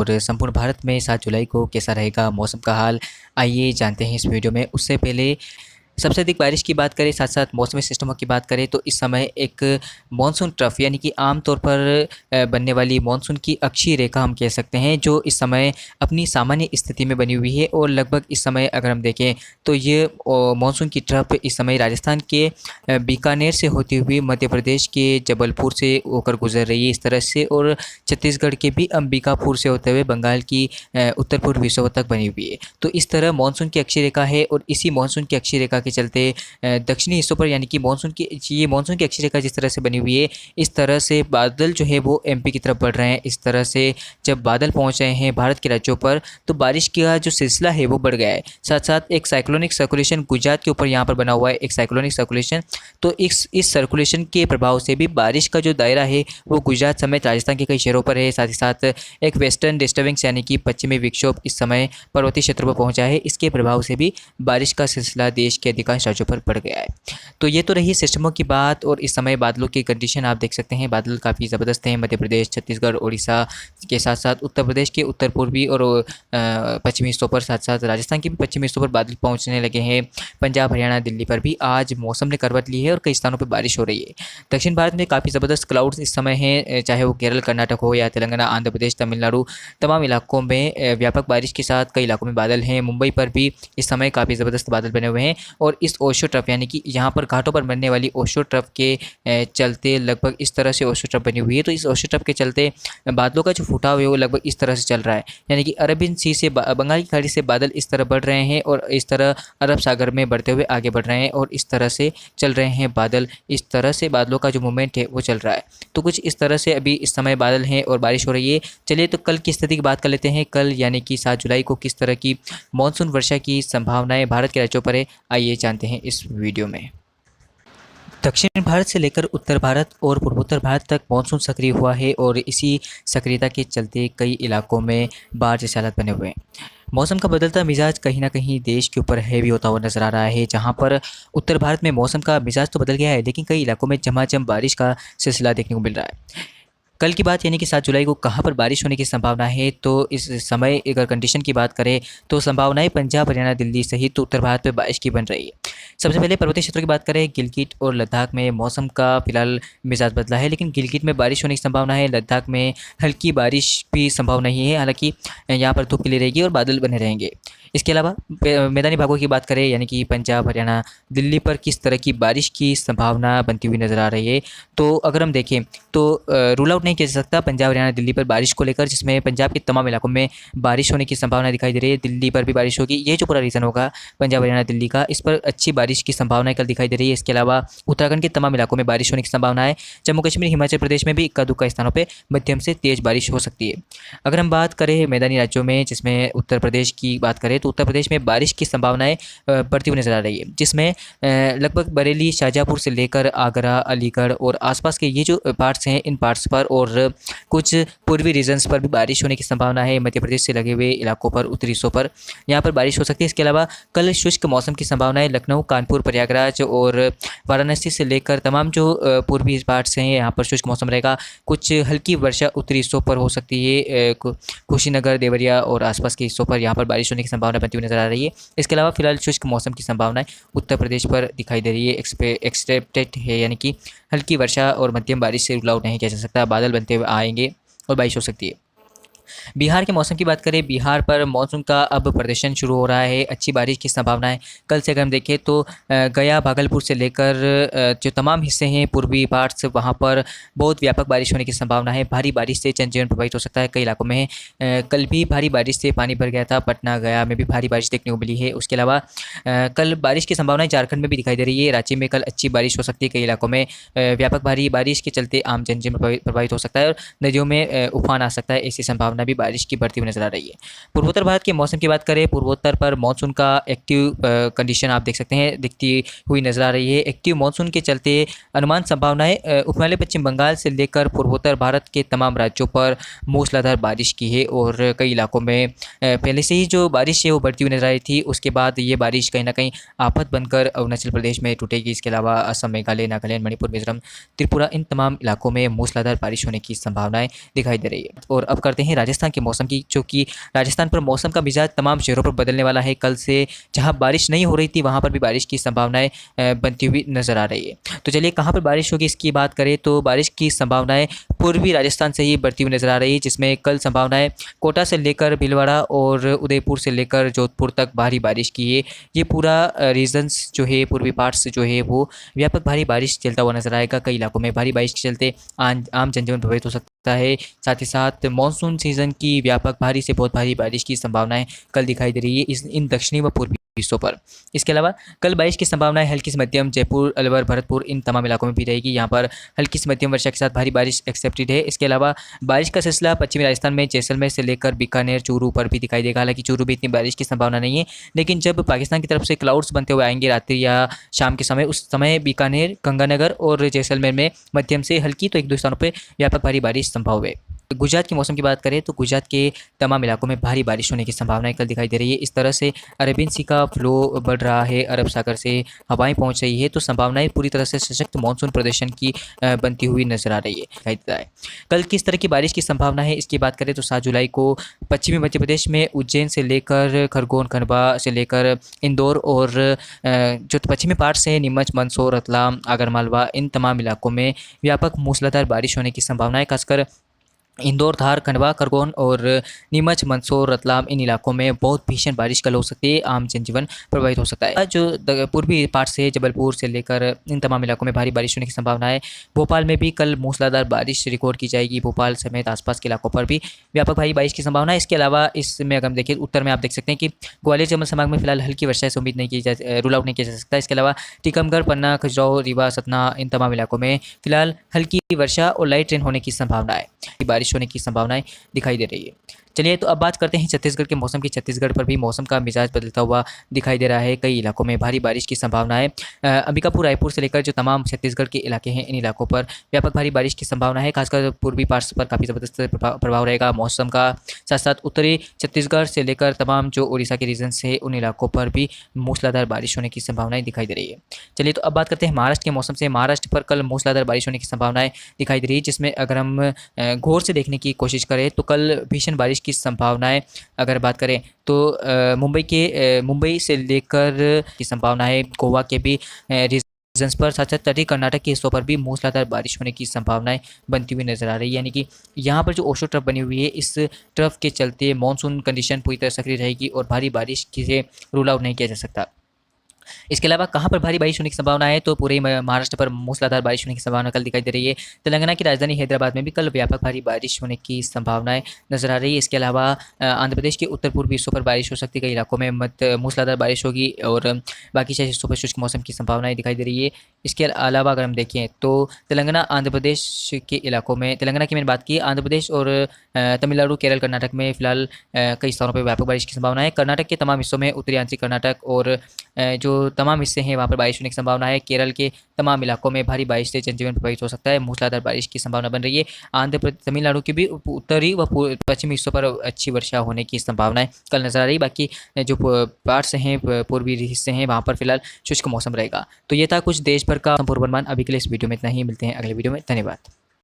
और संपूर्ण भारत में 7 जुलाई को कैसा रहेगा मौसम का हाल, आइए जानते हैं इस वीडियो में। उससे पहले सबसे अधिक बारिश की बात करें, साथ साथ मौसमी सिस्टमों की बात करें तो इस समय एक मॉनसून ट्रफ यानी कि आम तौर पर बनने वाली मॉनसून की अक्षीय रेखा हम कह सकते हैं, जो इस समय अपनी सामान्य स्थिति में बनी हुई है। और लगभग इस समय अगर हम देखें तो ये मॉनसून की ट्रफ इस समय राजस्थान के बीकानेर से होती हुई मध्य प्रदेश के जबलपुर से होकर गुजर रही है इस तरह से, और छत्तीसगढ़ के भी अंबिकापुर से होते हुए बंगाल की उत्तर पूर्वी हिस्सों तक बनी हुई है। तो इस तरह मॉनसून की अक्षीय रेखा है, और इसी मॉनसून की अक्षीय रेखा के चलते दक्षिणी हिस्सों पर यानी कि मॉनसून की अक्षीय रेखा जिस तरह से बनी हुई है, इस तरह से बादल जो है वो एमपी की तरफ बढ़ रहे हैं। इस तरह से जब बादल पहुंच रहे हैं भारत के राज्यों पर तो बारिश का जो सिलसिला है वो बढ़ गया है। साथ साथ एक साइक्लोनिक सर्कुलेशन गुजरात के ऊपर यहाँ पर बना हुआ है, एक साइक्लोनिक सर्कुलेशन। तो इस सर्कुलेशन के प्रभाव से भी बारिश का जो दायरा है वो गुजरात समेत राजस्थान के कई शहरों पर है। साथ ही साथ एक वेस्टर्न डिस्टर्बेंस यानी कि पश्चिमी विक्षोभ इस समय पर्वतीय क्षेत्रों पर पहुंचा है। इसके प्रभाव से भी बारिश का सिलसिला देश के अधिकांश राज्यों पर बढ़ गया है। तो ये तो रही सिस्टमों की बात, और इस समय बादलों की कंडीशन आप देख सकते हैं। बादल काफ़ी ज़बरदस्त हैं, मध्य प्रदेश, छत्तीसगढ़, उड़ीसा के साथ साथ उत्तर प्रदेश के उत्तर पूर्वी और पश्चिमी हिस्सों पर, साथ साथ राजस्थान के भी पश्चिमी हिस्सों पर बादल पहुंचने लगे हैं। पंजाब, हरियाणा, दिल्ली पर भी आज मौसम ने करवट ली है और कई स्थानों पर बारिश हो रही है। दक्षिण भारत में काफ़ी ज़बरदस्त क्लाउड्स इस समय हैं, चाहे वो केरल, कर्नाटक हो या तेलंगाना, आंध्र प्रदेश, तमिलनाडु, तमाम इलाकों में व्यापक बारिश के साथ कई इलाकों में बादल हैं। मुंबई पर भी इस समय काफ़ी ज़बरदस्त बादल बने हुए हैं, और इस ओशो ट्रफ यानी कि यहाँ पर घाटों पर बनने वाली ओशो ट्रफ के चलते लगभग इस तरह से ओशो ट्रफ बनी हुई है। तो इस ओशो ट्रफ के चलते बादलों का जो फुटाव है वो लगभग इस तरह से चल रहा है, यानी कि अरबियन सी से बंगाल की खाड़ी से बादल इस तरह बढ़ रहे हैं और इस तरह अरब सागर में बढ़ते हुए आगे बढ़ रहे हैं, और इस तरह से चल रहे हैं बादल। इस तरह से बादलों का जो मूवमेंट है वो चल रहा है। तो कुछ इस तरह से अभी इस समय बादल हैं और बारिश हो रही है। चलिए तो कल की स्थिति की बात कर लेते हैं। कल यानी कि 7 जुलाई को किस तरह की मानसून वर्षा की संभावनाएं भारत के राज्यों पर है, आइए जानते हैं इस वीडियो में। दक्षिण भारत से लेकर उत्तर भारत और पूर्वोत्तर भारत तक मानसून सक्रिय हुआ है, और इसी सक्रियता के चलते कई इलाकों में बाढ़ जैसे हालात बने हुए हैं। मौसम का बदलता मिजाज कहीं ना कहीं देश के ऊपर हैवी होता हुआ नजर आ रहा है, जहां पर उत्तर भारत में मौसम का मिजाज तो बदल गया है, लेकिन कई इलाकों में झमाझम बारिश का सिलसिला देखने को मिल रहा है। कल की बात यानी कि 7 जुलाई को कहाँ पर बारिश होने की संभावना है, तो इस समय अगर कंडीशन की बात करें तो संभावनाएं पंजाब, हरियाणा, दिल्ली सहित उत्तर भारत में बारिश की बन रही है। सबसे पहले पर्वतीय क्षेत्रों की बात करें, गिलगिट और लद्दाख में मौसम का फिलहाल मिजाज बदला है, लेकिन गिलगिट में बारिश होने की संभावना है। लद्दाख में हल्की बारिश भी संभव नहीं है, हालांकि यहाँ पर धूप खिली रहेगी और बादल बने रहेंगे। इसके अलावा मैदानी भागों की बात करें यानी कि पंजाब, हरियाणा, दिल्ली पर किस तरह की बारिश की संभावना बनती हुई नज़र आ रही है, तो अगर हम देखें तो रूल आउट नहीं किया जा सकता पंजाब, हरियाणा, दिल्ली पर बारिश को लेकर, जिसमें पंजाब के तमाम इलाकों में बारिश होने की संभावना दिखाई दे रही है। दिल्ली पर भी बारिश होगी। ये जो पूरा रीजन होगा पंजाब, हरियाणा, दिल्ली का, इस पर अच्छी बारिश की संभावना कल दिखाई दे रही है। इसके अलावा उत्तराखंड के तमाम इलाकों में बारिश होने की संभावना है। जम्मू कश्मीर, हिमाचल प्रदेश में भी इक्का दुक्का स्थानों पर मध्यम से तेज बारिश हो सकती है। अगर हम बात करें मैदानी राज्यों में, जिसमें उत्तर प्रदेश की बात करें तो उत्तर प्रदेश में बारिश की संभावनाएं बढ़ती हुई नजर आ रही है, जिसमें लगभग बरेली, शाहजहाँपुर से लेकर आगरा, अलीगढ़ और आसपास के ये जो पार्ट्स हैं, इन पार्ट्स पर और कुछ पूर्वी रीजन्स पर भी बारिश होने की संभावना है। मध्य प्रदेश से लगे हुए इलाकों पर, उत्तरी हिस्सों पर यहाँ पर बारिश हो सकती है। इसके अलावा कल शुष्क मौसम की संभावना है। लखनऊ, कानपुर, प्रयागराज और वाराणसी से लेकर तमाम जो पूर्वी पार्ट्स हैं यहाँ पर शुष्क मौसम रहेगा। कुछ हल्की वर्षा उत्तरी हिस्सों पर हो सकती है, कुशीनगर, देवरिया और आसपास के हिस्सों पर यहाँ पर बारिश होने की संभावना बनती हुई नजर आ रही है। इसके अलावा फिलहाल शुष्क मौसम की संभावनाएं उत्तर प्रदेश पर दिखाई दे रही है, एक्सपेक्टेड है, यानी कि हल्की वर्षा और मध्यम बारिश से रूल आउट नहीं किया जा सकता। बादल बनते हुए आएंगे और बारिश हो सकती है। बिहार के मौसम की बात करें, बिहार पर मॉनसून का अब प्रदर्शन शुरू हो रहा है। अच्छी बारिश की संभावना है। कल से अगर हम देखें तो गया, भागलपुर से लेकर जो तमाम हिस्से हैं पूर्वी पार्ट्स, वहाँ पर बहुत व्यापक बारिश होने की संभावना है। भारी बारिश से जनजीवन प्रभावित हो सकता है कई इलाकों में। कल भी भारी बारिश से पानी भर गया था। पटना, गया में भी भारी बारिश देखने को मिली है। उसके अलावा कल बारिश की संभावनाएं झारखंड में भी दिखाई दे रही है। रांची में कल अच्छी बारिश हो सकती है। कई इलाकों में व्यापक भारी बारिश के चलते आम जनजीवन प्रभावित हो सकता है और नदियों में उफान आ सकता है। ऐसी संभावना भी बारिश की बढ़ती हुई नजर आ रही है। पूर्वोत्तर भारत के मौसम की बात करें, पूर्वोत्तर पर मॉनसून का एक्टिव कंडीशन आप देख सकते हैं दिखती हुई नजर आ रही है। एक्टिव मॉनसून के चलते अनुमान संभावनाएं उपमध्य पश्चिम बंगाल से लेकर पूर्वोत्तर भारत के तमाम राज्यों पर मूसलाधार बारिश की है, और कई इलाकों में पहले से ही जो बारिश है वो बढ़ती हुई नजर आ रही थी। उसके बाद ये बारिश कहीं ना कहीं आफत बनकर अरुणाचल प्रदेश में टूटेगी। इसके अलावा असम, मेघालय, नागालैंड, मणिपुर, मिजोरम, त्रिपुरा, इन तमाम इलाकों में मूसलाधार बारिश होने की संभावनाएं दिखाई दे रही है। और अब करते हैं राजस्थान के मौसम की, जो कि राजस्थान पर मौसम का मिजाज तमाम शहरों पर बदलने वाला है। कल से जहां बारिश नहीं हो रही थी वहां पर भी बारिश की संभावनाएं बनती हुई नजर आ रही है। तो चलिए कहां पर बारिश होगी इसकी बात करें तो बारिश की संभावनाएं पूर्वी राजस्थान से ही बढ़ती हुई नजर आ रही है, जिसमें कल संभावनाएं कोटा से लेकर भीलवाड़ा और उदयपुर से लेकर जोधपुर तक भारी बारिश की है। ये पूरा रीजन्स जो है, पूर्वी पार्ट्स जो है वो व्यापक भारी बारिश चलता हुआ नजर आएगा। कई इलाकों में भारी बारिश के चलते आम जनजीवन प्रभावित हो सकता है। साथ ही साथ मानसून सीजन की व्यापक भारी से बहुत भारी बारिश की संभावनाएं कल दिखाई दे रही है इन दक्षिणी व पूर्वी हिस्सों पर। इसके अलावा कल बारिश की संभावनाएं हल्की से मध्यम जयपुर, अलवर, भरतपुर इन तमाम इलाकों में भी रहेगी। यहाँ पर हल्की से मध्यम वर्षा के साथ भारी बारिश एक्सेप्टेड है। इसके अलावा बारिश का सिलसिला पश्चिमी राजस्थान में जैसलमेर से लेकर बीकानेर, चूरू पर भी दिखाई देगा। हालांकि चूरू में इतनी बारिश की संभावना नहीं है, लेकिन जब पाकिस्तान की तरफ से क्लाउड्स बनते हुए आएंगे रात्रि या शाम के समय, उस समय बीकानेर, गंगानगर और जैसलमेर में मध्यम से हल्की तो एक दो स्थानों पर व्यापक भारी बारिश संभव है। गुजरात के मौसम की बात करें तो गुजरात के तमाम इलाकों में भारी बारिश होने की संभावनाएं कल दिखाई दे रही है। इस तरह से अरेबियन सी का फ्लो बढ़ रहा है, अरब सागर से हवाएं पहुंच रही है, तो संभावनाएं पूरी तरह से सशक्त मानसून प्रदर्शन की बनती हुई नजर आ रही है, दिखाई देता है। कल किस तरह की बारिश की संभावना है इसकी बात करें तो 7 जुलाई को पश्चिमी मध्य प्रदेश में उज्जैन से लेकर खरगोन, खंडवा से लेकर इंदौर और जो पश्चिमी पार्ट से नीमच, मंदसौर, रतलाम, आगरमालवा इन तमाम इलाकों में व्यापक मूसलाधार बारिश होने की संभावना है। खासकर इंदौर, धार, खंडवा, खरगोन और नीमच, मंदसौर, रतलाम इन इलाकों में बहुत भीषण बारिश कल हो सकती है। आम जनजीवन प्रभावित हो सकता है। जो पूर्वी पार्ट से जबलपुर से लेकर इन तमाम इलाकों में भारी बारिश होने की संभावना है। भोपाल में भी कल मूसलाधार बारिश रिकॉर्ड की जाएगी। भोपाल समेत आसपास के इलाकों पर भी व्यापक भारी बारिश की संभावना है। इसके अलावा इसमें अगर हम देखें उत्तर में, आप देख सकते हैं कि ग्वालियर चंबल संभाग में फिलहाल हल्की वर्षा से उम्मीद नहीं की रूल आउट नहीं किया जा सकता। इसके अलावा टीकमगढ़, पन्ना, खजुराहो, रीवा, सतना इन तमाम इलाकों में फिलहाल हल्की वर्षा और लाइट रेन होने की संभावना है, बारिश होने की संभावनाएं दिखाई दे रही है। चलिए तो अब बात करते हैं छत्तीसगढ़ के मौसम की। छत्तीसगढ़ पर भी मौसम का मिजाज बदलता हुआ दिखाई दे रहा है। कई इलाकों में भारी बारिश की संभावना है। अंबिकापुर, रायपुर से लेकर जो तमाम छत्तीसगढ़ के इलाके हैं इन इलाकों पर व्यापक भारी बारिश की संभावना है। खासकर पूर्वी पार्ट्स पर काफ़ी ज़बरदस्त प्रभाव रहेगा मौसम का। साथ साथ उत्तरी छत्तीसगढ़ से लेकर तमाम जो उड़ीसा के रीजन्स है उन इलाकों पर भी मूसलाधार बारिश होने की संभावनाएं दिखाई दे रही है। चलिए तो अब बात करते हैं महाराष्ट्र के मौसम से। महाराष्ट्र पर कल मूसलाधार बारिश होने की संभावनाएं दिखाई दे रही है, जिसमें अगर हम गौर से देखने की कोशिश करें तो कल भीषण बारिश की संभावनाएं अगर बात करें तो मुंबई से लेकर की संभावना है। गोवा के भी रीजन्स पर, साथ साथ तटीय कर्नाटक के हिस्सों पर भी मूसलाधार बारिश होने की संभावनाएं बनती हुई नजर आ रही है। यानी कि यहाँ पर जो ओशो ट्रफ बनी हुई है, इस ट्रफ के चलते मानसून कंडीशन पूरी तरह सक्रिय रहेगी और भारी बारिश से रूल आउट नहीं किया जा सकता। इसके अलावा कहाँ पर भारी बारिश होने की संभावना है तो पूरे महाराष्ट्र पर मूसलाधार बारिश होने की संभावना कल दिखाई दे रही है। तेलंगाना की राजधानी हैदराबाद में भी कल व्यापक भारी बारिश होने की संभावनाएं नजर आ रही है। इसके अलावा आंध्र प्रदेश के उत्तर पूर्वी हिस्सों पर बारिश हो सकती है, कई इलाकों में मूसलाधार बारिश होगी और बाकी शेष हिस्सों पर शुष्क मौसम की संभावनाएं दिखाई दे रही है। इसके अलावा अगर हम देखें तो तेलंगाना, आंध्र प्रदेश के इलाकों में, तेलंगाना की मैंने बात की, आंध्र प्रदेश और तमिलनाडु, केरल, कर्नाटक में फिलहाल कई स्थानों पर व्यापक बारिश की संभावना है। कर्नाटक के तमाम हिस्सों में, उत्तरी आंचलिक कर्नाटक और जो तमाम हिस्से हैं वहाँ पर बारिश होने की संभावना है। केरल के तमाम इलाकों में भारी बारिश से जनजीवन प्रभावित हो सकता है। मूसलाधार बारिश की संभावना बन रही है। आंध्र प्रदेश, तमिलनाडु की भी उत्तरी व पश्चिमी हिस्सों पर अच्छी वर्षा होने की संभावनाएं कल नजर आ रही। बाकी जो पार्ट्स हैं, पूर्वी हिस्से हैं, वहाँ पर फिलहाल शुष्क मौसम रहेगा। तो ये था कुछ देश भर का पूर्वानुमान। अभी के लिए इस वीडियो में इतना ही, मिलते हैं अगले वीडियो में। धन्यवाद।